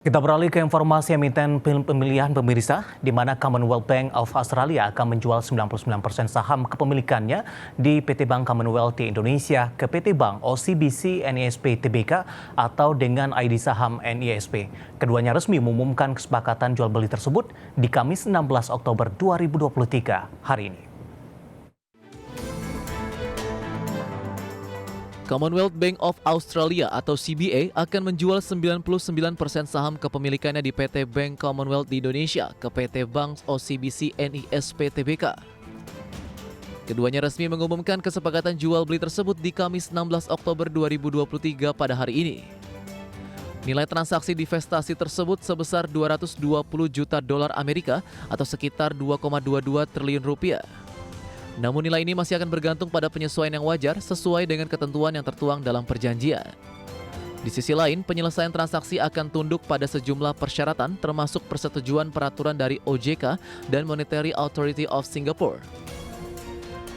Kita beralih ke informasi emiten pemilihan pemirsa, di mana Commonwealth Bank of Australia akan menjual 99% saham kepemilikannya di PT Bank Commonwealth di Indonesia ke PT Bank OCBC NISP Tbk atau dengan ID saham NISP. Keduanya resmi mengumumkan kesepakatan jual beli tersebut di Kamis 16 Oktober 2023 hari ini. Commonwealth Bank of Australia atau CBA akan menjual 99% saham kepemilikannya di PT Bank Commonwealth di Indonesia ke PT Bank OCBC NISP Tbk. Keduanya resmi mengumumkan kesepakatan jual beli tersebut di Kamis 16 Oktober 2023 pada hari ini. Nilai transaksi divestasi tersebut sebesar 220 juta dolar Amerika atau sekitar 2,22 triliun rupiah. Namun nilai ini masih akan bergantung pada penyesuaian yang wajar sesuai dengan ketentuan yang tertuang dalam perjanjian. Di sisi lain, penyelesaian transaksi akan tunduk pada sejumlah persyaratan termasuk persetujuan peraturan dari OJK dan Monetary Authority of Singapore.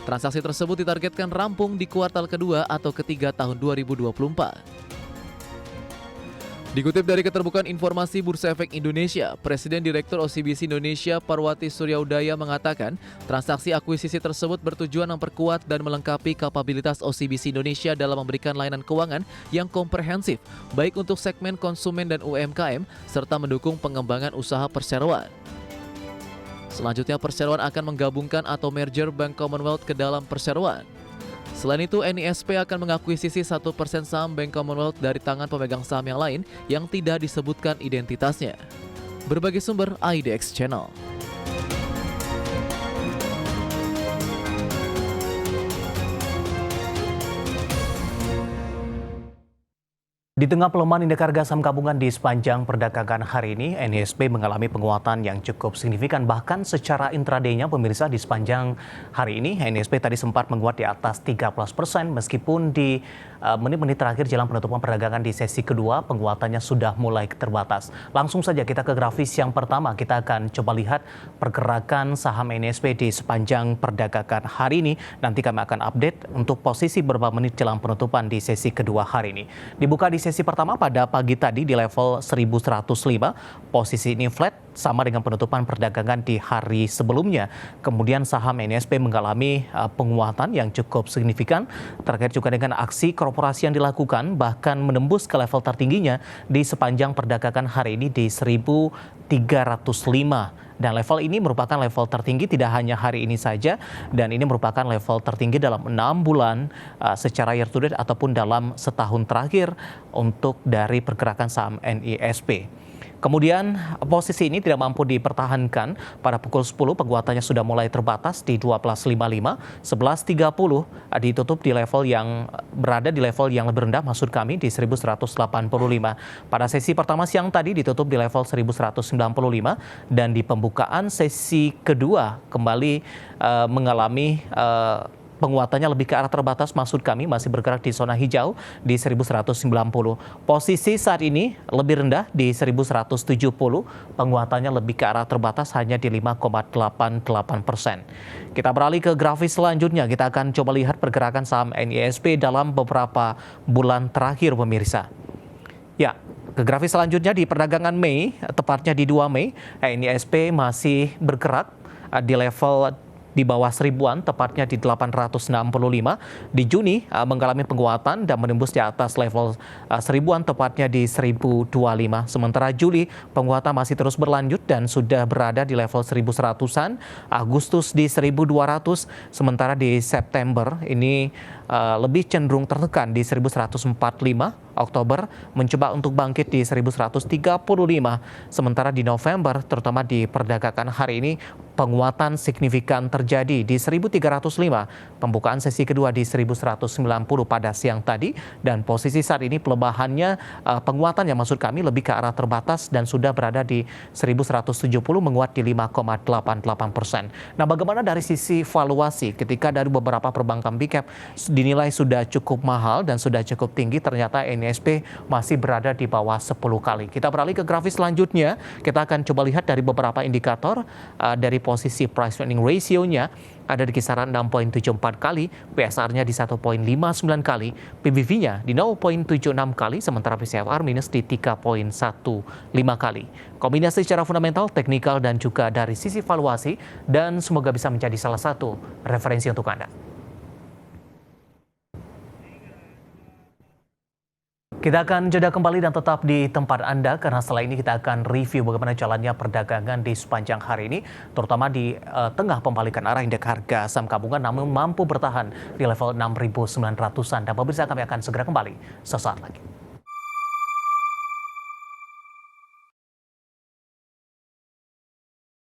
Transaksi tersebut ditargetkan rampung di kuartal kedua atau ketiga tahun 2024. Dikutip dari Keterbukaan Informasi Bursa Efek Indonesia, Presiden Direktur OCBC Indonesia Parwati Suryaudaya mengatakan transaksi akuisisi tersebut bertujuan memperkuat dan melengkapi kapabilitas OCBC Indonesia dalam memberikan layanan keuangan yang komprehensif, baik untuk segmen konsumen dan UMKM, serta mendukung pengembangan usaha perseroan. Selanjutnya, perseroan akan menggabungkan atau merger Bank Commonwealth ke dalam perseroan. Selain itu, NISP akan mengakuisisi 1% saham Bank Commonwealth dari tangan pemegang saham yang lain yang tidak disebutkan identitasnya. Berbagai sumber IDX Channel. Di tengah pelemahan indeks harga saham gabungan di sepanjang perdagangan hari ini, NISP mengalami penguatan yang cukup signifikan. Bahkan secara intraday-nya pemirsa di sepanjang hari ini, NISP tadi sempat menguat di atas 13% meskipun di menit-menit terakhir jelang penutupan perdagangan di sesi kedua, penguatannya sudah mulai terbatas. Langsung saja kita ke grafis yang pertama, kita akan coba lihat pergerakan saham NISP di sepanjang perdagangan hari ini. Nanti kami akan update untuk posisi beberapa menit jelang penutupan di sesi kedua hari ini. Dibuka di sesi pertama pada pagi tadi di level 1105, posisi ini flat sama dengan penutupan perdagangan di hari sebelumnya. Kemudian saham NISP mengalami penguatan yang cukup signifikan terkait juga dengan aksi korporasi yang dilakukan, bahkan menembus ke level tertingginya di sepanjang perdagangan hari ini di 1305. Dan level ini merupakan level tertinggi tidak hanya hari ini saja, dan ini merupakan level tertinggi dalam 6 bulan secara year to date ataupun dalam setahun terakhir untuk dari pergerakan saham NISP. Kemudian posisi ini tidak mampu dipertahankan. Pada pukul 10 penguatannya sudah mulai terbatas di 12.55, 11.30 ditutup di level yang berada di level yang lebih rendah, maksud kami di 1185. Pada sesi pertama siang tadi ditutup di level 1195 dan di pembukaan sesi kedua kembali mengalami penguatannya lebih ke arah terbatas, maksud kami masih bergerak di zona hijau di 1190. Posisi saat ini lebih rendah di 1170, penguatannya lebih ke arah terbatas hanya di 5,88%. Kita beralih ke grafis selanjutnya, kita akan coba lihat pergerakan saham NISP dalam beberapa bulan terakhir pemirsa. Ya, ke grafis selanjutnya di perdagangan Mei, tepatnya di 2 Mei, NISP masih bergerak di level di bawah seribuan, tepatnya di 865. Di Juni mengalami penguatan dan menembus di atas level seribuan, tepatnya di 1025. Sementara Juli penguatan masih terus berlanjut dan sudah berada di level 1100-an. Agustus di 1200, sementara di September ini lebih cenderung tertekan di 1145. Oktober mencoba untuk bangkit di 1135, sementara di November terutama di perdagangan hari ini penguatan signifikan terjadi di 1305, pembukaan sesi kedua di 1190 pada siang tadi, dan posisi saat ini pelemahannya penguatan yang maksud kami lebih ke arah terbatas dan sudah berada di 1170 menguat di 5,88%. Nah, bagaimana dari sisi valuasi ketika dari beberapa perbankan big cap dinilai sudah cukup mahal dan sudah cukup tinggi, ternyata NISP masih berada di bawah 10 kali. Kita beralih ke grafis selanjutnya. Kita akan coba lihat dari beberapa indikator dari posisi price earning ratio-nya ada di kisaran 6.74 kali, PSR-nya di 1.59 kali, PBV-nya di 0.76 kali, sementara PCFR minus di 3.15 kali. Kombinasi secara fundamental, teknikal, dan juga dari sisi valuasi, dan semoga bisa menjadi salah satu referensi untuk Anda. Kita akan jeda kembali dan tetap di tempat Anda karena setelah ini kita akan review bagaimana jalannya perdagangan di sepanjang hari ini, terutama di tengah pembalikan arah indeks harga saham gabungan namun mampu bertahan di level 6.900-an. Dan pemirsa, kami akan segera kembali sesaat lagi.